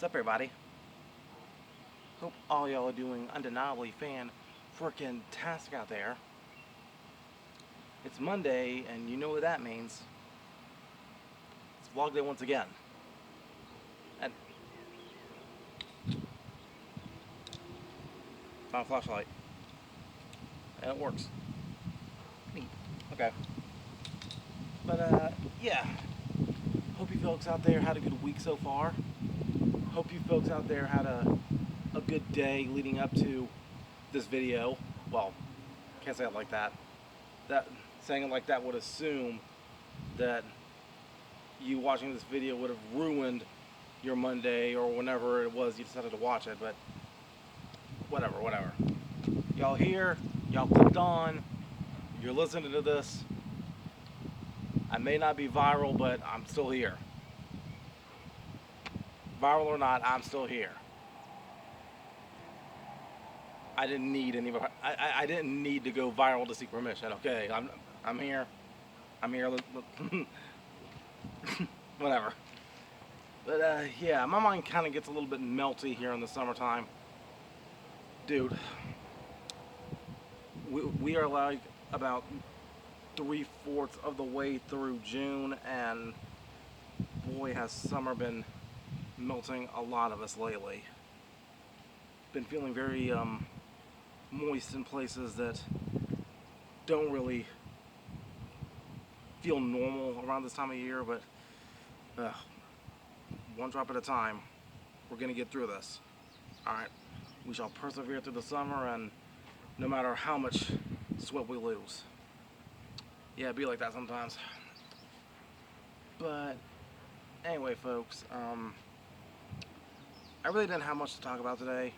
What's up, everybody? Hope all y'all are doing undeniably fan-frickin-tastic out there. It's Monday, and you know what that means. It's vlog day once again. And found a flashlight. And it works. Neat. Okay. But, yeah. Hope you folks out there had a good week so far. Hope you folks out there had a good day leading up to this video. Well, can't say it like that. Saying it like that would assume that you watching this video would have ruined your Monday or whenever it was you decided to watch it, but whatever. Y'all here, y'all clicked on, you're listening to this. I may not be viral, but I'm still here. Viral or not, I'm still here. I didn't need any. I didn't need to go viral to seek permission. Okay, I'm here. I'm here. Whatever. But yeah, my mind kind of gets a little bit melty here in the summertime, dude. We are like about 3/4 of the way through June, and boy, has summer been melting a lot of us lately. Been feeling very moist in places that don't really feel normal around this time of year, but one drop at a time, we're gonna get through this. Alright, we shall persevere through the summer, and no matter how much sweat we lose. Yeah, it'd be like that sometimes. But anyway, folks, I really didn't have much to talk about today.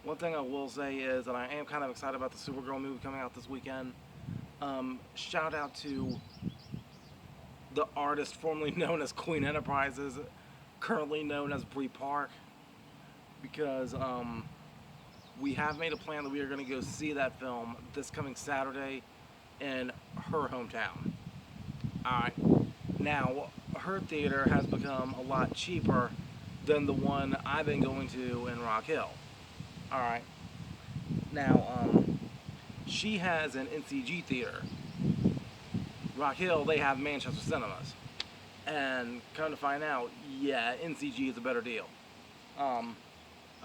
One thing I will say is that I am kind of excited about the Supergirl movie coming out this weekend. Shout out to the artist formerly known as Queen Enterprises, currently known as Brie Park, because we have made a plan that we are going to go see that film this coming Saturday in her hometown. Alright, now her theater has become a lot cheaper than the one I've been going to in Rock Hill. Alright, now she has an NCG theater. Rock Hill, they have Manchester Cinemas. And come to find out, yeah, NCG is a better deal. I'm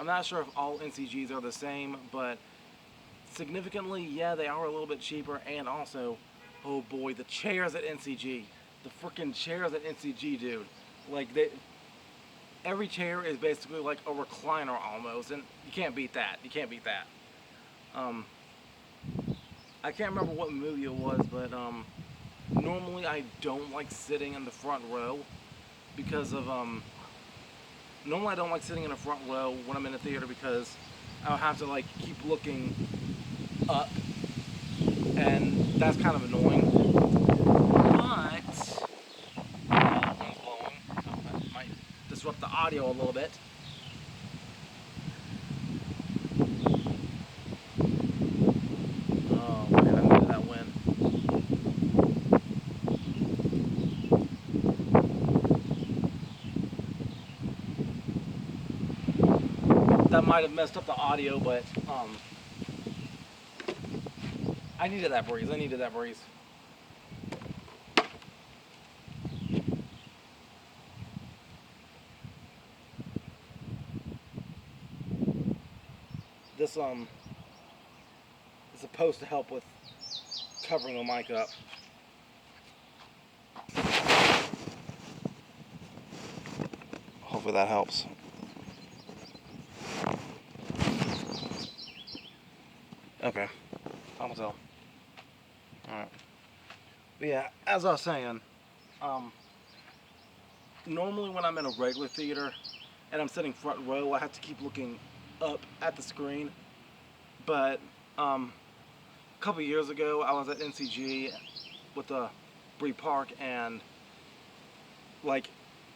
not sure if all NCGs are the same, but significantly, yeah, they are a little bit cheaper. And also, oh boy, the chairs at NCG. The freaking chairs at NCG, dude. Like, every chair is basically like a recliner almost, and you can't beat that. You can't beat that. I can't remember what movie it was, but normally I don't like sitting in the front row because of normally I don't like sitting in the front row when I'm in the theater because I'll have to like keep looking up, and that's kind of annoying. But the wind's blowing, so that might disrupt the audio a little bit. Oh man, I needed that wind. That might have messed up the audio, but I needed that breeze. This is supposed to help with covering the mic up. Hopefully that helps. Okay, time will tell. Alright. But yeah, as I was saying, normally when I'm in a regular theater and I'm sitting front row, I have to keep looking up at the screen. But a couple years ago, I was at NCG with the Brie Park, and like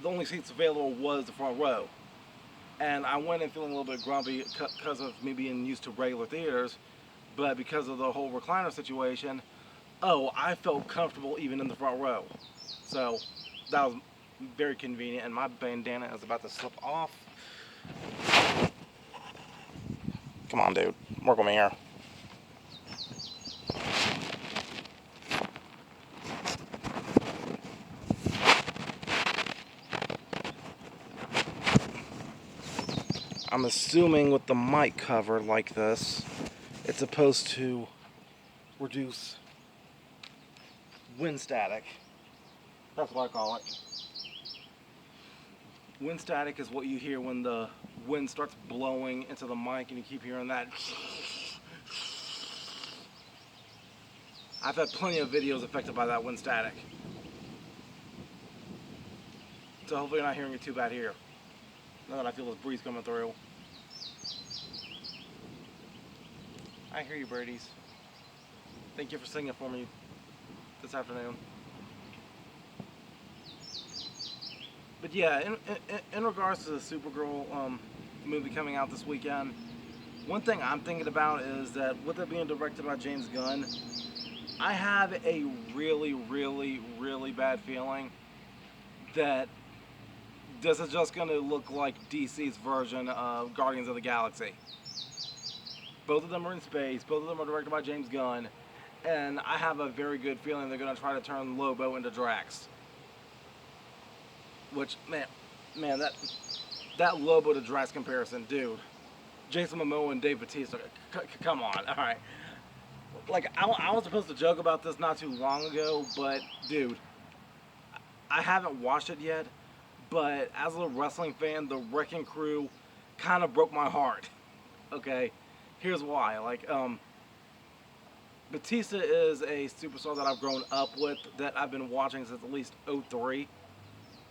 the only seats available was the front row. And I went in feeling a little bit grumpy because of me being used to regular theaters. But because of the whole recliner situation, I felt comfortable even in the front row. So that was very convenient, and my bandana is about to slip off. Come on, dude. Work with me here. I'm assuming with the mic cover like this, it's supposed to reduce wind static. That's what I call it. Wind static is what you hear when the wind starts blowing into the mic and you keep hearing that. I've had plenty of videos affected by that wind static. So hopefully you're not hearing it too bad here. Now that I feel this breeze coming through. I hear you, birdies. Thank you for singing for me this afternoon. But yeah, in regards to the Supergirl movie coming out this weekend, one thing I'm thinking about is that with it being directed by James Gunn, I have a really, really, really bad feeling that this is just going to look like DC's version of Guardians of the Galaxy. Both of them are in space, both of them are directed by James Gunn, and I have a very good feeling they're going to try to turn Lobo into Drax. Which, man, that Lobo to Drax comparison, dude. Jason Momoa and Dave Bautista, come on, alright. Like, I was supposed to joke about this not too long ago, but, dude, I haven't watched it yet, but as a wrestling fan, the Wrecking Crew kind of broke my heart, okay? Here's why. Like, Batista is a superstar that I've grown up with, that I've been watching since at least '03.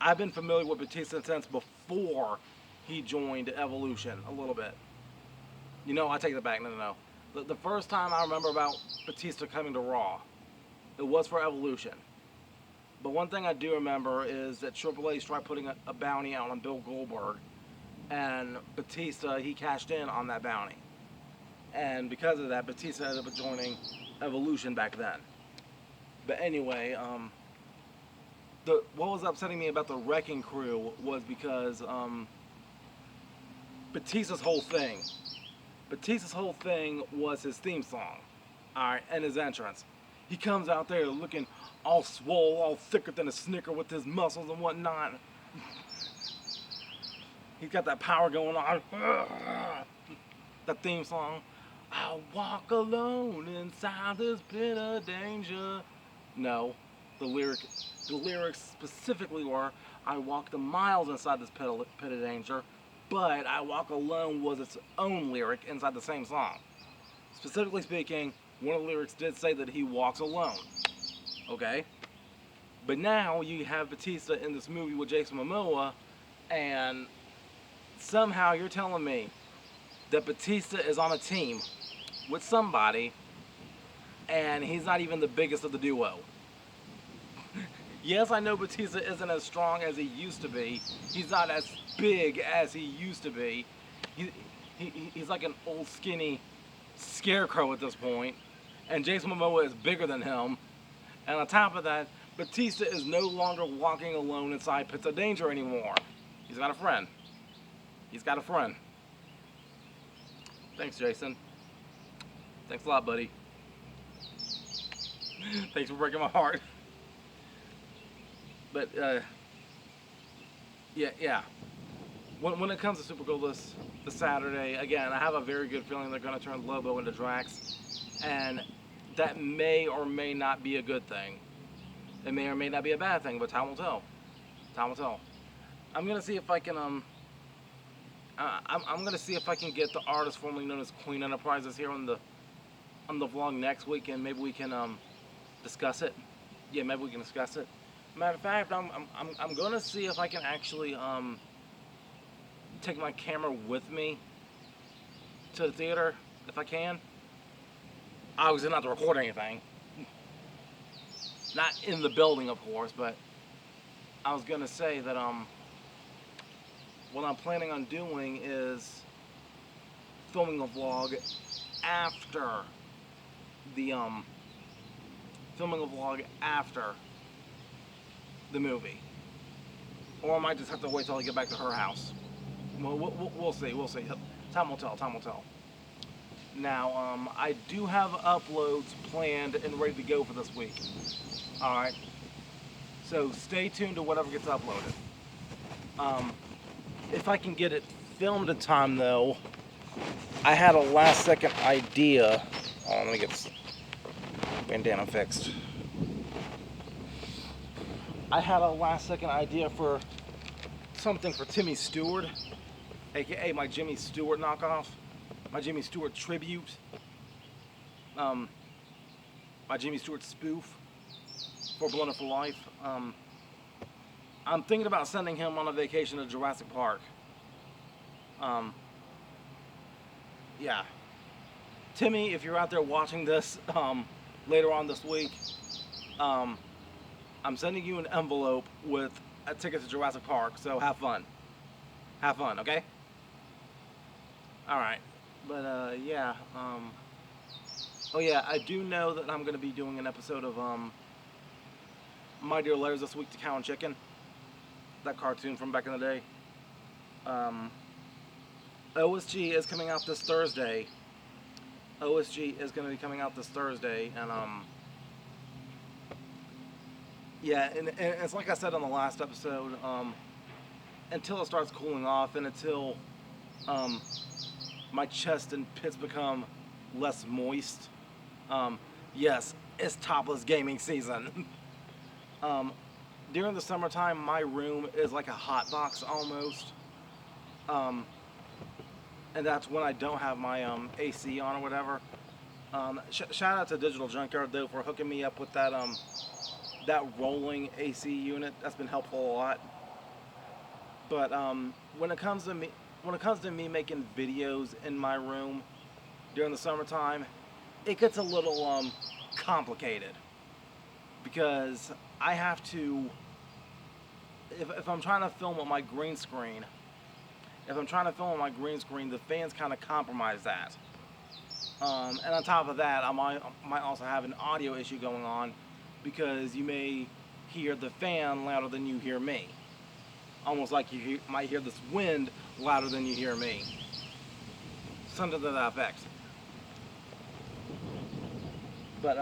I've been familiar with Batista since before he joined Evolution a little bit. You know, I take that back. No. The first time I remember about Batista coming to Raw, it was for Evolution. But one thing I do remember is that Triple H tried putting a bounty out on Bill Goldberg, and Batista, he cashed in on that bounty. And because of that, Batista ended up joining Evolution back then. But anyway, what was upsetting me about the Wrecking Crew was because Batista's whole thing was his theme song, alright, and his entrance. He comes out there looking all swole, all thicker than a Snicker with his muscles and whatnot. He's got that power going on. That theme song. I walk alone inside this pit of danger. No, the lyrics specifically were, I walked the miles inside this pit of danger, but I walk alone was its own lyric inside the same song. Specifically speaking, one of the lyrics did say that he walks alone. Okay? But now you have Batista in this movie with Jason Momoa, and somehow you're telling me that Batista is on a team with somebody, and he's not even the biggest of the duo. Yes, I know Batista isn't as strong as he used to be. He's not as big as he used to be. He's like an old skinny scarecrow at this point. And Jason Momoa is bigger than him. And on top of that, Batista is no longer walking alone inside pits of danger anymore. He's got a friend. He's got a friend. Thanks, Jason. Thanks a lot, buddy. Thanks for breaking my heart. But, yeah. When it comes to Supergirl this Saturday, again, I have a very good feeling they're going to turn Lobo into Drax. And that may or may not be a good thing. It may or may not be a bad thing, but time will tell. Time will tell. I'm going to see if I can, I'm going to see if I can get the artist formerly known as Queen Enterprises here on the vlog next week, and maybe we can discuss it. Yeah, maybe we can discuss it. Matter of fact, I'm going to see if I can actually take my camera with me to the theater, if I can. Obviously not to record anything. Not in the building, of course, but I was going to say that what I'm planning on doing is filming a vlog after the the movie. or I might just have to wait till I get back to her house. We'll see. We'll see. Time will tell. Time will tell. Now, I do have uploads planned and ready to go for this week. All right. So stay tuned to whatever gets uploaded. If I can get it filmed in time, though, I had a last-second idea. Oh, let me get this bandana fixed. I had a last-second idea for something for Timmy Stewart, aka my Jimmy Stewart knockoff, my Jimmy Stewart tribute, my Jimmy Stewart spoof for Blown Up for Life. I'm thinking about sending him on a vacation to Jurassic Park. Yeah. Timmy, if you're out there watching this later on this week, I'm sending you an envelope with a ticket to Jurassic Park, so have fun. Have fun, okay? Alright. But, yeah. Oh, yeah, I do know that I'm going to be doing an episode of My Dear Letters this week to Cow and Chicken. That cartoon from back in the day. OSG is coming out this Thursday. OSG is going to be coming out this Thursday, and yeah, and it's like I said on the last episode, until it starts cooling off and until my chest and pits become less moist, yes, it's topless gaming season. During the summertime, my room is like a hot box almost. And that's when I don't have my AC on or whatever. Shout out to Digital Junkyard though for hooking me up with that that rolling AC unit. That's been helpful a lot. But when it comes to me making videos in my room during the summertime, it gets a little complicated because I have to. If I'm trying to film with my green screen, the fans kind of compromise that. And on top of that, I might also have an audio issue going on because you may hear the fan louder than you hear me. Almost like you might hear this wind louder than you hear me. Something to that effect. But,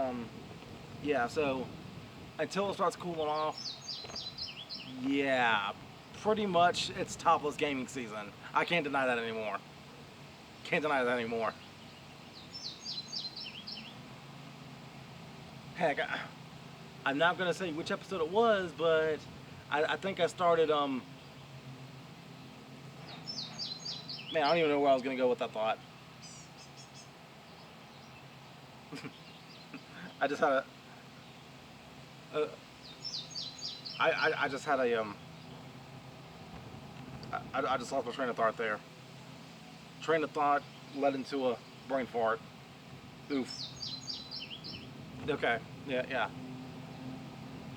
yeah, so until it starts cooling off, yeah, pretty much it's topless gaming season. I can't deny that anymore. Can't deny that anymore. Heck, I'm not gonna say which episode it was, but I think I started, man, I don't even know where I was gonna go with that thought. I just had I just had a, I just lost my train of thought there. Train of thought led into a brain fart. Oof. Okay, yeah.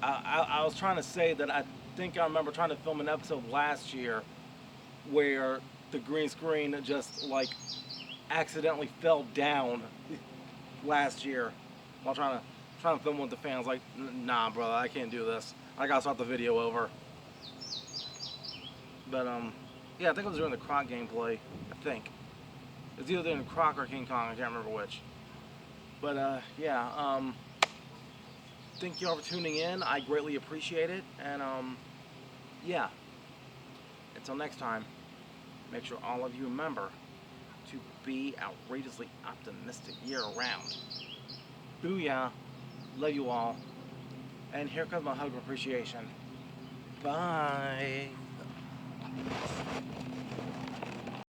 I was trying to say that I think I remember trying to film an episode last year where the green screen just, like, accidentally fell down last year while trying to film with the fans. Like, nah, brother, I can't do this. I gotta start the video over. But, yeah, I think it was during the Croc gameplay, I think. It was either during the Croc or King Kong, I can't remember which. But, yeah, thank you all for tuning in. I greatly appreciate it. And, yeah, until next time, make sure all of you remember to be outrageously optimistic year-round. Booyah. Love you all. And here comes my hug of appreciation. Bye.